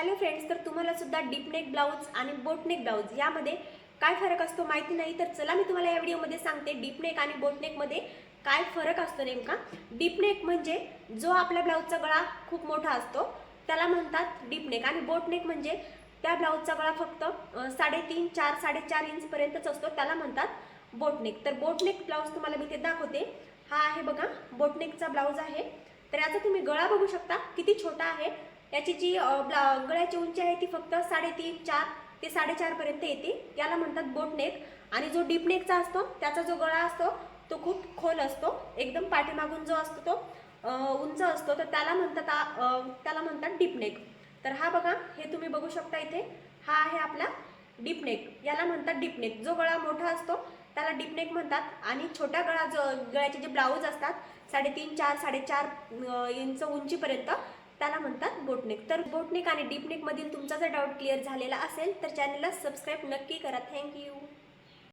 Hello friends, तर तुम्हाला सुद्धा डीप नेक ब्लाउज आणि बोट नेक ब्लाउज यामध्ये काय फरक असतो माहिती नाही, तर चला मी तुम्हाला या व्हिडिओमध्ये सांगते डीप नेक आणि बोट नेकमध्ये काय फरक असतो नेमका। डीप नेक म्हणजे जो आपल्या ब्लाउजचा गळा खूप मोठा असतो त्याला म्हणतात डीप नेक, आणि बोट नेक म्हणजे त्या ब्लाउजचा गळा फक्त 3.5 4 4.5 इंच पर्यंतच असतो त्याला म्हणतात बोट नेक। तर बोट नेक ब्लाउज तुम्हाला मी ते दाखवते। हा आहे बघा बोट नेकचा ब्लाउज आहे। तर याचा तुम्ही गळा बघू शकता किती छोटा आहे। याची जी गळ्याची उंची आहे ती फक्त 3.5 4 ते 4.5 पर्यंत येते, याला म्हणतात बोट नेक। आणि जो डीप नेकचा असतो त्याचा जो गळा असतो तो खूप खोल असतो, एकदम पाठीमागून जो असतो तो उंच असतो, तर त्याला म्हणतात डीप नेक। तर हा बघा, हे तुम्ही बघू शकता इथे, हा आहे आपला डीप नेक, याला म्हणतात डीप नेक। जो गळा मोठा असतो त्याला डीप नेक म्हणतात, आणि छोट्या गळ्याचे जे ब्लाऊज असतात 3.5 4 4.5 इंच उंचीपर्यंत त्याला म्हणतात बोटनेक। तर बोटनेक आणि डीप नेक मधील तुमचा जर डाऊट क्लिअर झालेला असेल तर चॅनलला सबस्क्राईब नक्की करा। थँक्यू।